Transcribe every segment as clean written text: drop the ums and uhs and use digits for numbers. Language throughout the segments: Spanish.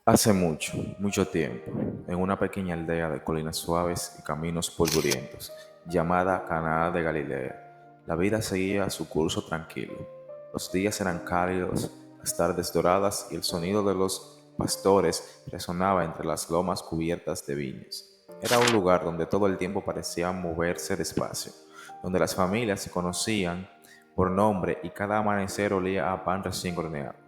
Hace mucho, mucho tiempo, en una pequeña aldea de colinas suaves y caminos polvorientos, llamada Caná de Galilea, la vida seguía su curso tranquilo. Los días eran cálidos, las tardes doradas y el sonido de los pastores resonaba entre las lomas cubiertas de viñas. Era un lugar donde todo el tiempo parecía moverse despacio, donde las familias se conocían por nombre y cada amanecer olía a pan recién horneado.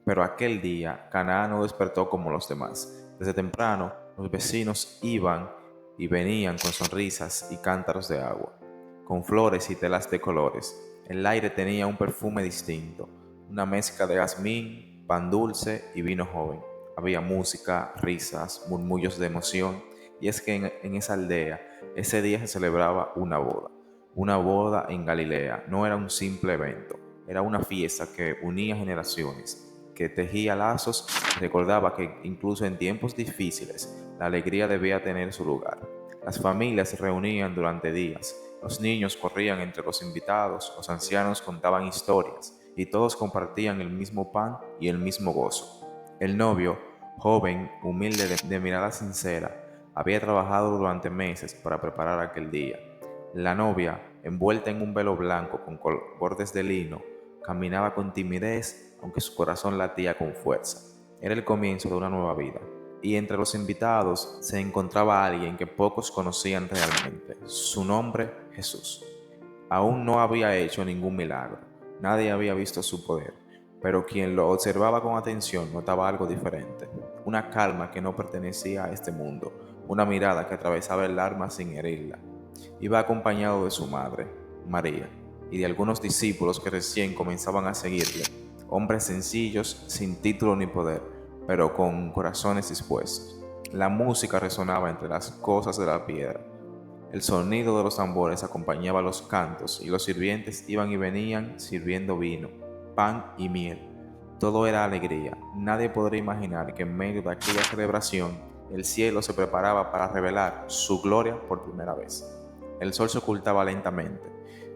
Pero aquel día Canaán no despertó como los demás. Desde temprano, los vecinos iban y venían con sonrisas y cántaros de agua, con flores y telas de colores. El aire tenía un perfume distinto, una mezcla de jazmín, pan dulce y vino joven. Había música, risas, murmullos de emoción, y es que en esa aldea ese día se celebraba una boda. Una boda en Galilea no era un simple evento, era una fiesta que unía generaciones, que tejía lazos y recordaba que incluso en tiempos difíciles la alegría debía tener su lugar. Las familias se reunían durante días, los niños corrían entre los invitados, los ancianos contaban historias y todos compartían el mismo pan y el mismo gozo. El novio, joven, humilde, de mirada sincera, había trabajado durante meses para preparar aquel día. La novia, envuelta en un velo blanco con bordes de lino, caminaba con timidez, aunque su corazón latía con fuerza. Era el comienzo de una nueva vida. Y entre los invitados se encontraba alguien que pocos conocían realmente. Su nombre, Jesús. Aún no había hecho ningún milagro. Nadie había visto su poder. Pero quien lo observaba con atención notaba algo diferente. Una calma que no pertenecía a este mundo. Una mirada que atravesaba el alma sin herirla. Iba acompañado de su madre, María, y de algunos discípulos que recién comenzaban a seguirle, hombres sencillos, sin título ni poder, pero con corazones dispuestos. La música resonaba entre las cosas de la piedra. El sonido de los tambores acompañaba los cantos y los sirvientes iban y venían sirviendo vino, pan y miel. Todo era alegría. Nadie podría imaginar que en medio de aquella celebración el cielo se preparaba para revelar su gloria por primera vez. El sol se ocultaba lentamente,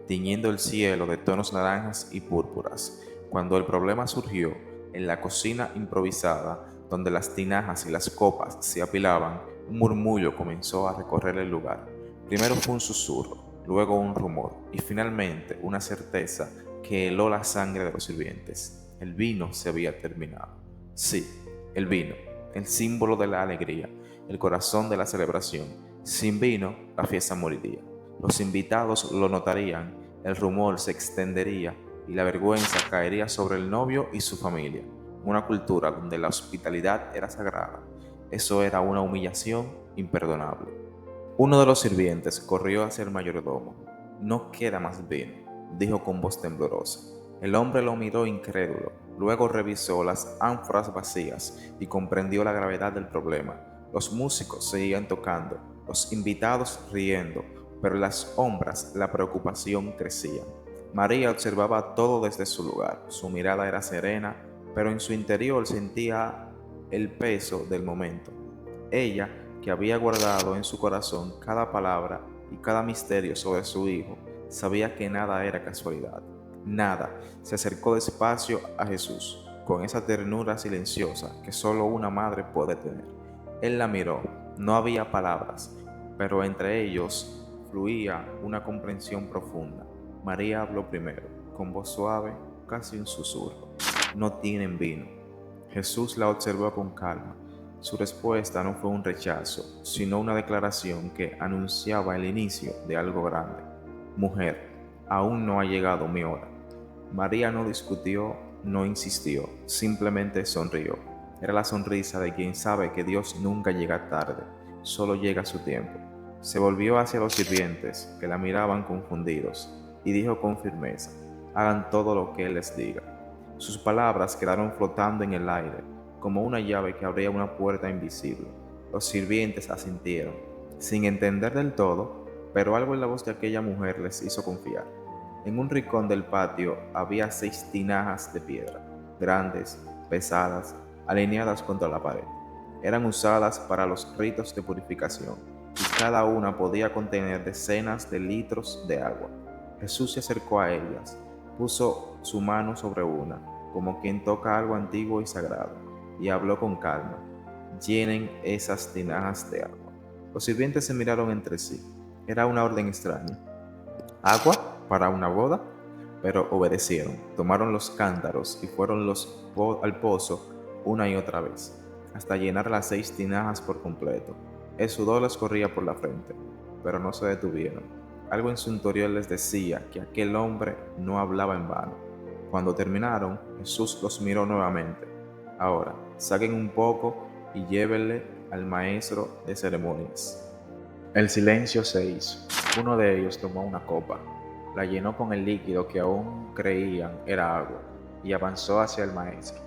tiñendo el cielo de tonos naranjas y púrpuras. Cuando el problema surgió, en la cocina improvisada, donde las tinajas y las copas se apilaban, un murmullo comenzó a recorrer el lugar. Primero fue un susurro, luego un rumor y finalmente una certeza que heló la sangre de los sirvientes. El vino se había terminado. Sí, el vino, el símbolo de la alegría, el corazón de la celebración. Sin vino, la fiesta moriría. Los invitados lo notarían, el rumor se extendería y la vergüenza caería sobre el novio y su familia. Una cultura donde la hospitalidad era sagrada. Eso era una humillación imperdonable. Uno de los sirvientes corrió hacia el mayordomo. No queda más vino, dijo con voz temblorosa. El hombre lo miró incrédulo, luego revisó las ánforas vacías y comprendió la gravedad del problema. Los músicos seguían tocando, los invitados riendo, pero en las sombras la preocupación crecía. María observaba todo desde su lugar. Su mirada era serena, pero en su interior sentía el peso del momento. Ella, que había guardado en su corazón cada palabra y cada misterio sobre su hijo, sabía que nada era casualidad. Nada. Se acercó despacio a Jesús, con esa ternura silenciosa que solo una madre puede tener. Él la miró. No había palabras, pero entre ellos fluía una comprensión profunda. María habló primero, con voz suave, casi un susurro. No tienen vino. Jesús la observó con calma. Su respuesta no fue un rechazo, sino una declaración que anunciaba el inicio de algo grande. Mujer, aún no ha llegado mi hora. María no discutió, no insistió, simplemente sonrió. Era la sonrisa de quien sabe que Dios nunca llega tarde, solo llega a su tiempo. Se volvió hacia los sirvientes, que la miraban confundidos, y dijo con firmeza, hagan todo lo que Él les diga. Sus palabras quedaron flotando en el aire, como una llave que abría una puerta invisible. Los sirvientes asintieron, sin entender del todo, pero algo en la voz de aquella mujer les hizo confiar. En un rincón del patio había 6 tinajas de piedra, grandes, pesadas, alineadas contra la pared. Eran usadas para los ritos de purificación, y cada una podía contener decenas de litros de agua. Jesús se acercó a ellas, puso su mano sobre una, como quien toca algo antiguo y sagrado, y habló con calma. llenen esas tinajas de agua. Los sirvientes se miraron entre sí. Era una orden extraña. ¿Agua para una boda? Pero obedecieron, tomaron los cántaros y fueron al pozo una y otra vez, hasta llenar las 6 tinajas por completo. El sudor les corría por la frente, pero no se detuvieron. Algo en su interior les decía que aquel hombre no hablaba en vano. Cuando terminaron, Jesús los miró nuevamente. Ahora, saquen un poco y llévenle al maestro de ceremonias. El silencio se hizo. Uno de ellos tomó una copa, la llenó con el líquido que aún creían era agua, y avanzó hacia el maestro.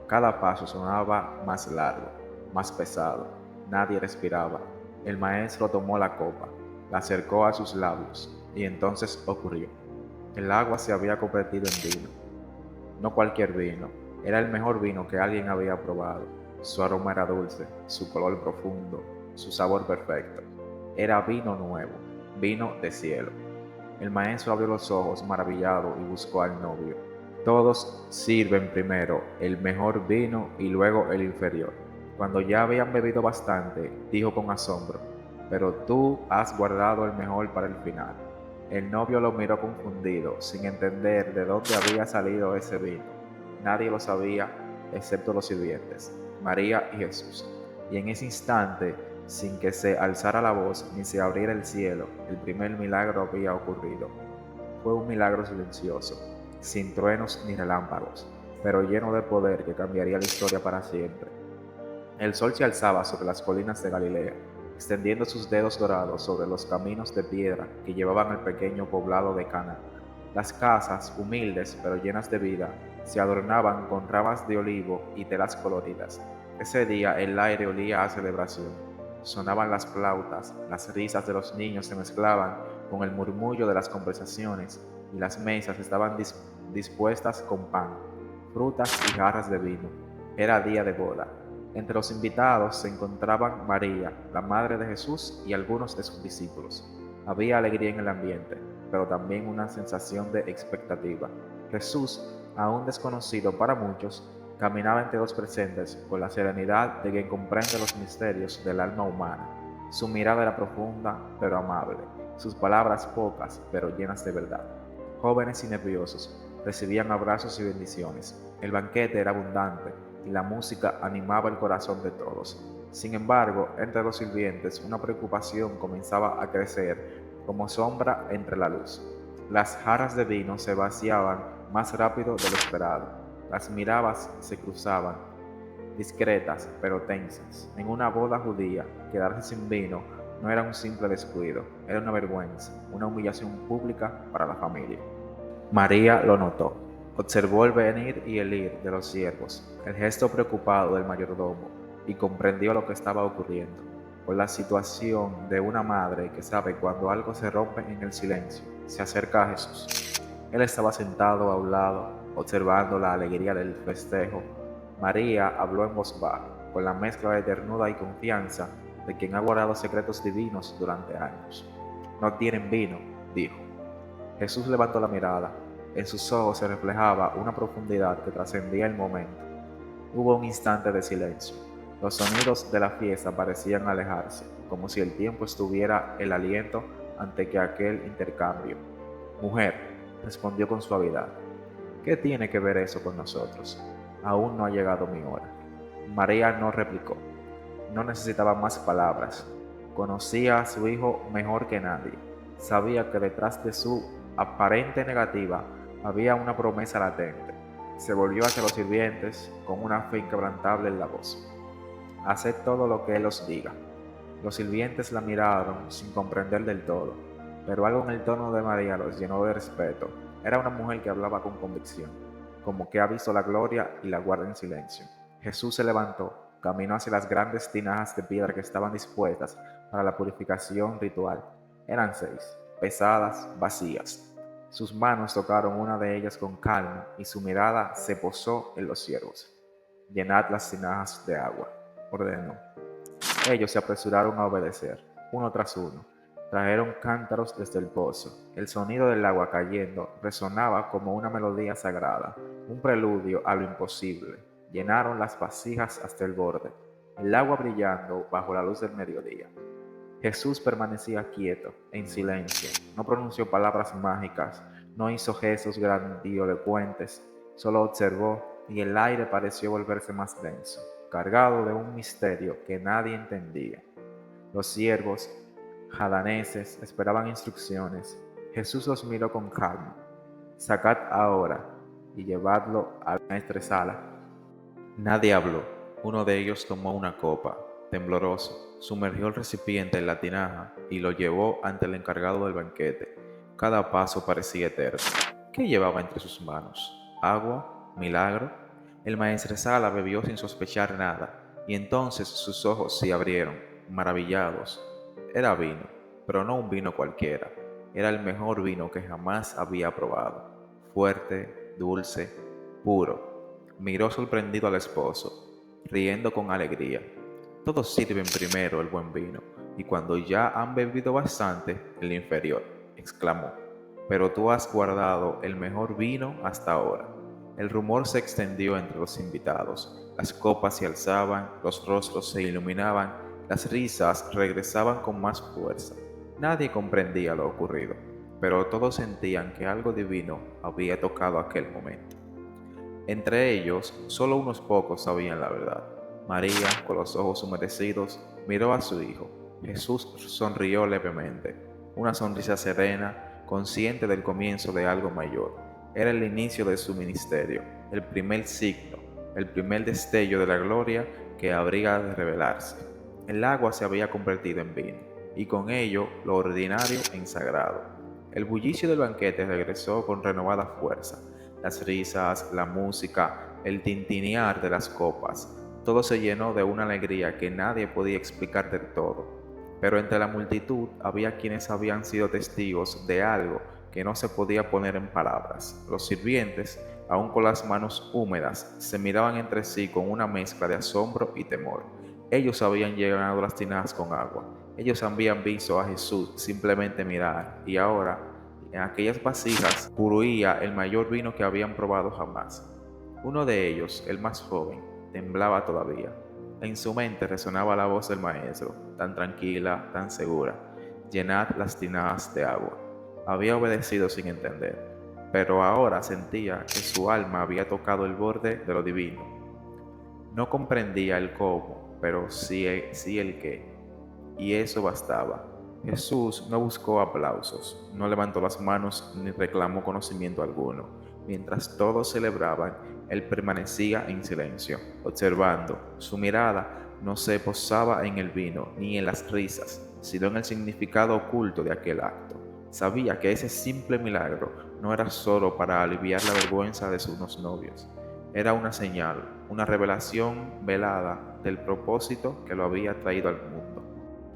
Cada paso sonaba más largo, más pesado. Nadie respiraba. El maestro tomó la copa, la acercó a sus labios, y entonces ocurrió. El agua se había convertido en vino. No cualquier vino, era el mejor vino que alguien había probado. Su aroma era dulce, su color profundo, su sabor perfecto. Era vino nuevo, vino de cielo. El maestro abrió los ojos maravillado y buscó al novio. Todos sirven primero el mejor vino y luego el inferior. Cuando ya habían bebido bastante, dijo con asombro, pero tú has guardado el mejor para el final. El novio lo miró confundido, sin entender de dónde había salido ese vino. Nadie lo sabía, excepto los sirvientes, María y Jesús. Y en ese instante, sin que se alzara la voz ni se abriera el cielo, el primer milagro había ocurrido. Fue un milagro silencioso, sin truenos ni relámpagos, pero lleno de poder que cambiaría la historia para siempre. El sol se alzaba sobre las colinas de Galilea, extendiendo sus dedos dorados sobre los caminos de piedra que llevaban al pequeño poblado de Cana. Las casas, humildes pero llenas de vida, se adornaban con ramas de olivo y telas coloridas. Ese día el aire olía a celebración. Sonaban las flautas, las risas de los niños se mezclaban con el murmullo de las conversaciones y las mesas estaban dispuestas con pan, frutas y jarras de vino. Era día de boda. Entre los invitados se encontraban María, la madre de Jesús, y algunos de sus discípulos. Había alegría en el ambiente, pero también una sensación de expectativa. Jesús, aún desconocido para muchos, caminaba entre los presentes con la serenidad de quien comprende los misterios del alma humana. Su mirada era profunda, pero amable. Sus palabras pocas, pero llenas de verdad. Jóvenes y nerviosos recibían abrazos y bendiciones. El banquete era abundante y la música animaba el corazón de todos. Sin embargo, entre los sirvientes una preocupación comenzaba a crecer como sombra entre la luz. Las jarras de vino se vaciaban más rápido de lo esperado. Las miradas se cruzaban, discretas pero tensas. En una boda judía, quedarse sin vino no era un simple descuido, era una vergüenza, una humillación pública para la familia. María lo notó. Observó el venir y el ir de los siervos, el gesto preocupado del mayordomo, y comprendió lo que estaba ocurriendo, con la situación de una madre que sabe cuando algo se rompe en el silencio. Se acerca a Jesús. Él estaba sentado a un lado, observando la alegría del festejo. María habló en voz baja, con la mezcla de ternura y confianza de quien ha guardado secretos divinos durante años. No tienen vino, dijo. Jesús levantó la mirada. En sus ojos se reflejaba una profundidad que trascendía el momento. Hubo un instante de silencio. Los sonidos de la fiesta parecían alejarse, como si el tiempo estuviera el aliento ante que aquel intercambio. Mujer, respondió con suavidad, ¿qué tiene que ver eso con nosotros? Aún no ha llegado mi hora. María no replicó. No necesitaba más palabras. Conocía a su hijo mejor que nadie. Sabía que detrás de su aparente negativa había una promesa latente. Se volvió hacia los sirvientes con una fe inquebrantable en la voz. Haced todo lo que Él os diga. Los sirvientes la miraron sin comprender del todo, pero algo en el tono de María los llenó de respeto. Era una mujer que hablaba con convicción, como que ha visto la gloria y la guarda en silencio. Jesús se levantó, caminó hacia las grandes tinajas de piedra que estaban dispuestas para la purificación ritual. Eran 6, pesadas, vacías. Sus manos tocaron una de ellas con calma y su mirada se posó en los siervos. Llenad las tinajas de agua, ordenó. Ellos se apresuraron a obedecer, uno tras uno. Trajeron cántaros desde el pozo. El sonido del agua cayendo resonaba como una melodía sagrada, un preludio a lo imposible. Llenaron las vasijas hasta el borde. el agua brillando bajo la luz del mediodía. Jesús permanecía quieto, en silencio, no pronunció palabras mágicas, no hizo gestos grandilocuentes, solo observó y el aire pareció volverse más denso, cargado de un misterio que nadie entendía. Los siervos jadaneses esperaban instrucciones. Jesús los miró con calma. Sacad ahora y llevadlo a la maestresala. Nadie habló. Uno de ellos tomó una copa, tembloroso, sumergió el recipiente en la tinaja y lo llevó ante el encargado del banquete. Cada paso parecía eterno. ¿Qué llevaba entre sus manos? ¿Agua? ¿Milagro? El maestresala bebió sin sospechar nada, y entonces sus ojos se abrieron, maravillados. Era vino, pero no un vino cualquiera. Era el mejor vino que jamás había probado. Fuerte, dulce, puro. Miró sorprendido al esposo, riendo con alegría. Todos sirven primero el buen vino, y cuando ya han bebido bastante, el inferior, exclamó. Pero tú has guardado el mejor vino hasta ahora. El rumor se extendió entre los invitados. Las copas se alzaban, los rostros se iluminaban, las risas regresaban con más fuerza. Nadie comprendía lo ocurrido, pero todos sentían que algo divino había tocado aquel momento. Entre ellos, solo unos pocos sabían la verdad. María, con los ojos humedecidos, miró a su hijo. Jesús sonrió levemente, una sonrisa serena, consciente del comienzo de algo mayor. Era el inicio de su ministerio, el primer signo, el primer destello de la gloria que habría de revelarse. El agua se había convertido en vino, y con ello lo ordinario en sagrado. El bullicio del banquete regresó con renovada fuerza. Las risas, la música, el tintinear de las copas, todo se llenó de una alegría que nadie podía explicar del todo. Pero entre la multitud había quienes habían sido testigos de algo que no se podía poner en palabras. Los sirvientes, aún con las manos húmedas, se miraban entre sí con una mezcla de asombro y temor. Ellos habían llenado las tinajas con agua. Ellos habían visto a Jesús simplemente mirar, y ahora en aquellas vasijas buruía el mayor vino que habían probado jamás. Uno de ellos, el más joven, temblaba todavía. En su mente resonaba la voz del maestro, tan tranquila, tan segura. Llenad las tinajas de agua. Había obedecido sin entender, pero ahora sentía que su alma había tocado el borde de lo divino. No comprendía el cómo, pero sí el qué, y eso bastaba. Jesús no buscó aplausos, no levantó las manos ni reclamó conocimiento alguno. Mientras todos celebraban, él permanecía en silencio, observando. Su mirada no se posaba en el vino ni en las risas, sino en el significado oculto de aquel acto. Sabía que ese simple milagro no era solo para aliviar la vergüenza de sus dos novios. Era una señal, una revelación velada del propósito que lo había traído al mundo.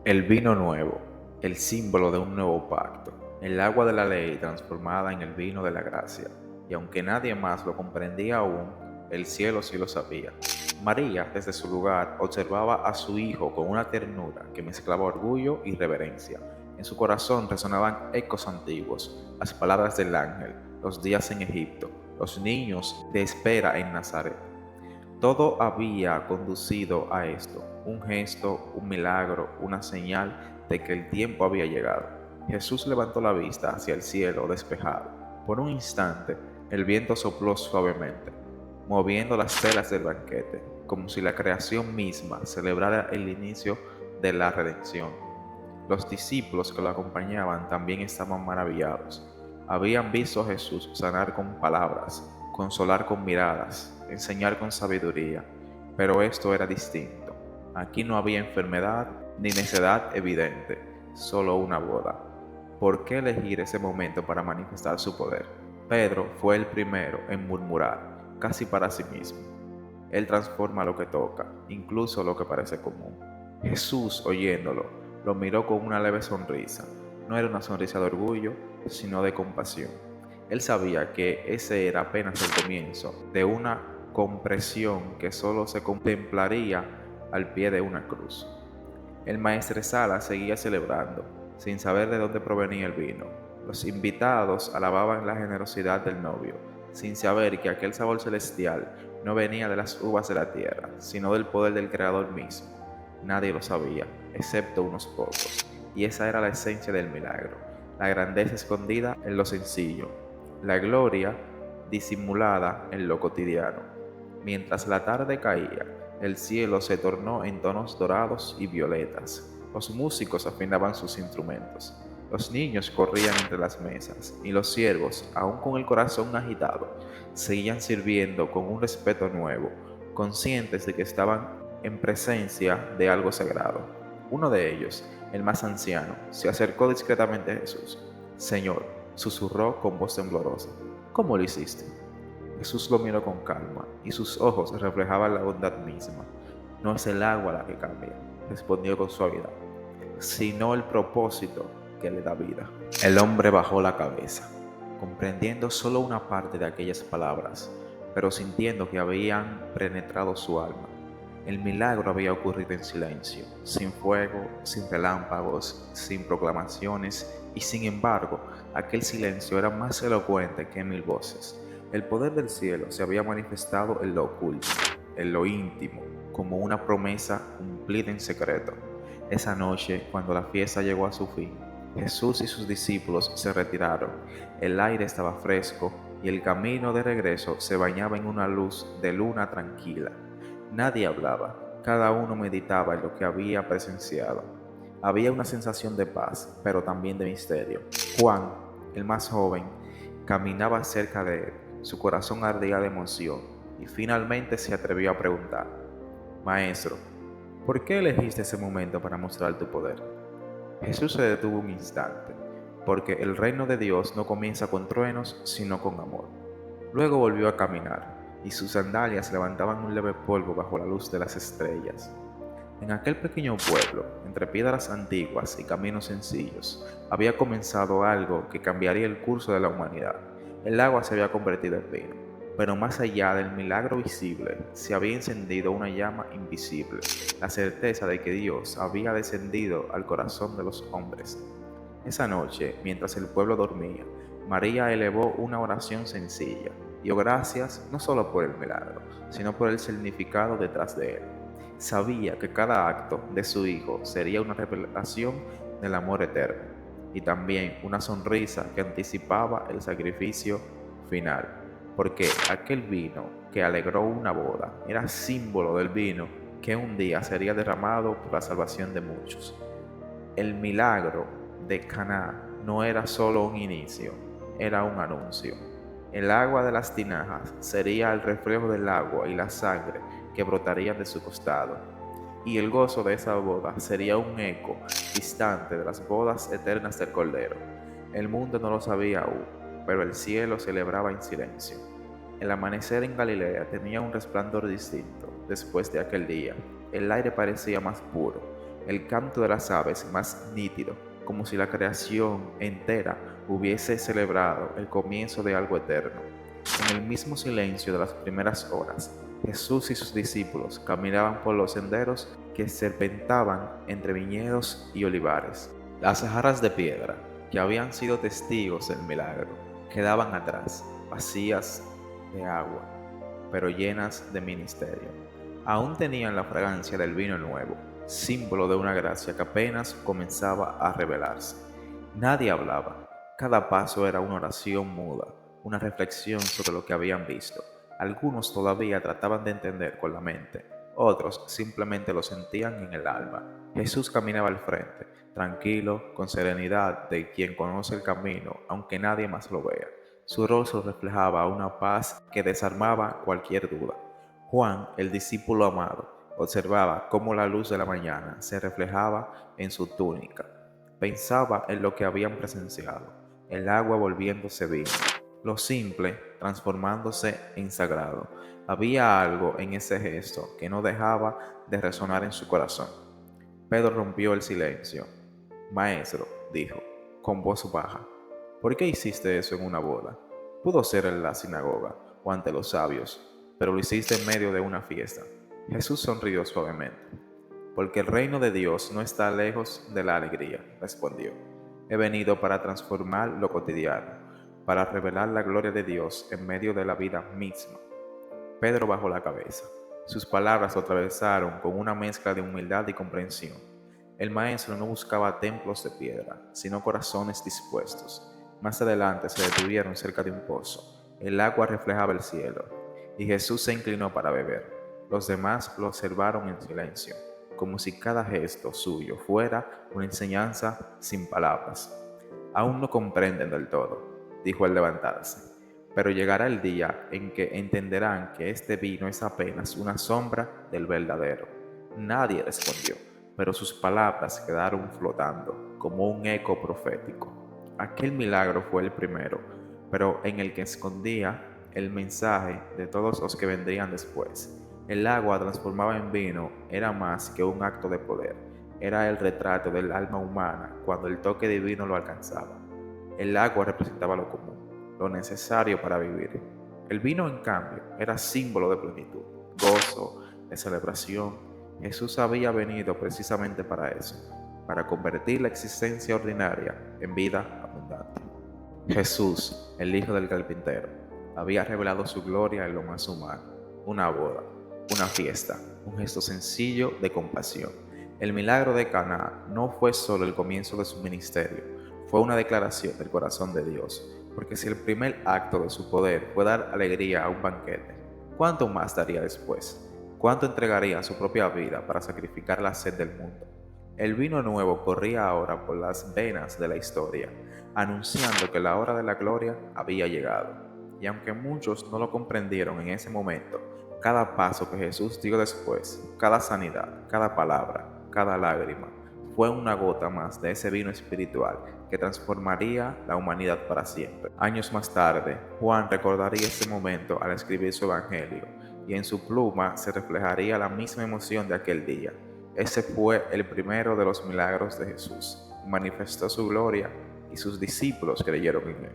El vino nuevo, el símbolo de un nuevo pacto, el agua de la ley transformada en el vino de la gracia, y aunque nadie más lo comprendía aún, el cielo sí lo sabía. María, desde su lugar, observaba a su hijo con una ternura que mezclaba orgullo y reverencia. En su corazón resonaban ecos antiguos, las palabras del ángel, los días en Egipto, los niños de espera en Nazaret. Todo había conducido a esto, un gesto, un milagro, una señal de que el tiempo había llegado. Jesús levantó la vista hacia el cielo despejado. Por un instante, el viento sopló suavemente, moviendo las telas del banquete, como si la creación misma celebrara el inicio de la redención. Los discípulos que lo acompañaban también estaban maravillados. Habían visto a Jesús sanar con palabras, consolar con miradas, enseñar con sabiduría, pero esto era distinto. Aquí no había enfermedad ni necedad evidente, solo una boda. ¿Por qué elegir ese momento para manifestar su poder? Pedro fue el primero en murmurar, casi para sí mismo. Él transforma lo que toca, incluso lo que parece común. Jesús, oyéndolo, lo miró con una leve sonrisa. No era una sonrisa de orgullo, sino de compasión. Él sabía que ese era apenas el comienzo de una compresión que solo se contemplaría al pie de una cruz. El maestresala seguía celebrando, sin saber de dónde provenía el vino. Los invitados alababan la generosidad del novio, sin saber que aquel sabor celestial no venía de las uvas de la tierra, sino del poder del Creador mismo. Nadie lo sabía, excepto unos pocos, y esa era la esencia del milagro, la grandeza escondida en lo sencillo, la gloria disimulada en lo cotidiano. Mientras la tarde caía, el cielo se tornó en tonos dorados y violetas. Los músicos afinaban sus instrumentos. Los niños corrían entre las mesas y los siervos, aún con el corazón agitado, seguían sirviendo con un respeto nuevo, conscientes de que estaban en presencia de algo sagrado. Uno de ellos, el más anciano, se acercó discretamente a Jesús. Señor, susurró con voz temblorosa, ¿cómo lo hiciste? Jesús lo miró con calma y sus ojos reflejaban la bondad misma. No es el agua la que cambia, respondió con suavidad, sino el propósito que le da vida. El hombre bajó la cabeza, comprendiendo solo una parte de aquellas palabras, pero sintiendo que habían penetrado su alma. El milagro había ocurrido en silencio, sin fuego, sin relámpagos, sin proclamaciones, y sin embargo, aquel silencio era más elocuente que 1000 voces. El poder del cielo se había manifestado en lo oculto, en lo íntimo, como una promesa cumplida en secreto. Esa noche, cuando la fiesta llegó a su fin, Jesús y sus discípulos se retiraron. El aire estaba fresco y el camino de regreso se bañaba en una luz de luna tranquila. Nadie hablaba, cada uno meditaba en lo que había presenciado. Había una sensación de paz, pero también de misterio. Juan, el más joven, caminaba cerca de él. Su corazón ardía de emoción y finalmente se atrevió a preguntar, Maestro, ¿por qué elegiste ese momento para mostrar tu poder? Jesús se detuvo un instante, porque el reino de Dios no comienza con truenos, sino con amor. Luego volvió a caminar, y sus sandalias levantaban un leve polvo bajo la luz de las estrellas. En aquel pequeño pueblo, entre piedras antiguas y caminos sencillos, había comenzado algo que cambiaría el curso de la humanidad. El agua se había convertido en vino, pero más allá del milagro visible, se había encendido una llama invisible, la certeza de que Dios había descendido al corazón de los hombres. Esa noche, mientras el pueblo dormía, María elevó una oración sencilla. Dio gracias no solo por el milagro, sino por el significado detrás de él. Sabía que cada acto de su hijo sería una revelación del amor eterno y también una sonrisa que anticipaba el sacrificio final, porque aquel vino que alegró una boda era símbolo del vino que un día sería derramado por la salvación de muchos. El milagro de Caná no era solo un inicio, era un anuncio. El agua de las tinajas sería el reflejo del agua y la sangre que brotarían de su costado, y el gozo de esa boda sería un eco distante de las bodas eternas del Cordero. El mundo no lo sabía aún, pero el cielo celebraba en silencio. El amanecer en Galilea tenía un resplandor distinto después de aquel día. El aire parecía más puro, el canto de las aves más nítido, como si la creación entera hubiese celebrado el comienzo de algo eterno. En el mismo silencio de las primeras horas, Jesús y sus discípulos caminaban por los senderos que serpentaban entre viñedos y olivares. Las jarras de piedra, que habían sido testigos del milagro, quedaban atrás, vacías de agua, pero llenas de ministerio. Aún tenían la fragancia del vino nuevo, símbolo de una gracia que apenas comenzaba a revelarse. Nadie hablaba, cada paso era una oración muda, una reflexión sobre lo que habían visto. Algunos todavía trataban de entender con la mente, otros simplemente lo sentían en el alma. Jesús caminaba al frente, tranquilo, con serenidad de quien conoce el camino, aunque nadie más lo vea. Su rostro reflejaba una paz que desarmaba cualquier duda. Juan, el discípulo amado, observaba cómo la luz de la mañana se reflejaba en su túnica. Pensaba en lo que habían presenciado, el agua volviéndose vino, lo simple transformándose en sagrado. Había algo en ese gesto que no dejaba de resonar en su corazón. Pedro rompió el silencio. Maestro, dijo, con voz baja, ¿por qué hiciste eso en una boda? Pudo ser en la sinagoga o ante los sabios, pero lo hiciste en medio de una fiesta. Jesús sonrió suavemente. Porque el reino de Dios no está lejos de la alegría, respondió. He venido para transformar lo cotidiano, para revelar la gloria de Dios en medio de la vida misma. Pedro bajó la cabeza. Sus palabras lo atravesaron con una mezcla de humildad y comprensión. El maestro no buscaba templos de piedra, sino corazones dispuestos. Más adelante se detuvieron cerca de un pozo. El agua reflejaba el cielo, y Jesús se inclinó para beber. Los demás lo observaron en silencio, como si cada gesto suyo fuera una enseñanza sin palabras. Aún no comprenden del todo, dijo al levantarse, pero llegará el día en que entenderán que este vino es apenas una sombra del verdadero. Nadie respondió, pero sus palabras quedaron flotando como un eco profético. Aquel milagro fue el primero, pero en el que escondía el mensaje de todos los que vendrían después. El agua transformada en vino era más que un acto de poder, era el retrato del alma humana cuando el toque divino lo alcanzaba. El agua representaba lo común, lo necesario para vivir. El vino, en cambio, era símbolo de plenitud, gozo, de celebración. Jesús había venido precisamente para eso, para convertir la existencia ordinaria en vida abundante. Jesús, el hijo del carpintero, había revelado su gloria en lo más humano, una boda, una fiesta, un gesto sencillo de compasión. El milagro de Caná no fue solo el comienzo de su ministerio, fue una declaración del corazón de Dios, porque si el primer acto de su poder fue dar alegría a un banquete, ¿cuánto más daría después? ¿Cuánto entregaría su propia vida para sacrificar la sed del mundo? El vino nuevo corría ahora por las venas de la historia, anunciando que la hora de la gloria había llegado. Y aunque muchos no lo comprendieron en ese momento, cada paso que Jesús dio después, cada sanidad, cada palabra, cada lágrima, fue una gota más de ese vino espiritual que transformaría la humanidad para siempre. Años más tarde, Juan recordaría ese momento al escribir su evangelio, y en su pluma se reflejaría la misma emoción de aquel día. Ese fue el primero de los milagros de Jesús. Manifestó su gloria y sus discípulos creyeron en él.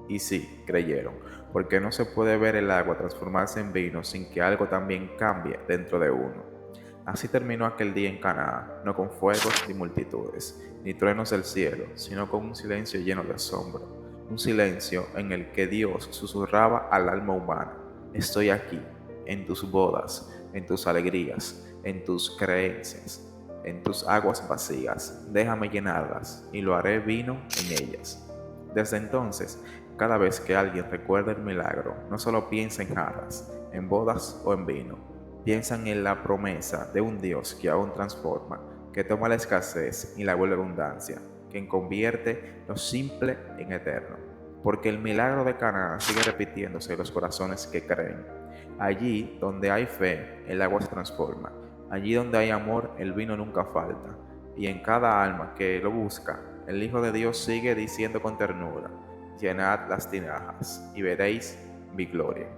Y sí, creyeron, porque no se puede ver el agua transformarse en vino sin que algo también cambie dentro de uno. Así terminó aquel día en Canaán, no con fuegos ni multitudes, ni truenos del cielo, sino con un silencio lleno de asombro, un silencio en el que Dios susurraba al alma humana: estoy aquí, en tus bodas, en tus alegrías, en tus creencias, en tus aguas vacías, déjame llenarlas, y lo haré vino en ellas. Desde entonces, cada vez que alguien recuerda el milagro, no solo piensa en jarras, en bodas o en vino, piensan en la promesa de un Dios que aún transforma, que toma la escasez y la vuelve abundancia, que convierte lo simple en eterno. Porque el milagro de Canaán sigue repitiéndose en los corazones que creen. Allí donde hay fe, el agua se transforma. Allí donde hay amor, el vino nunca falta. Y en cada alma que lo busca, el Hijo de Dios sigue diciendo con ternura: llenad las tinajas y veréis mi gloria.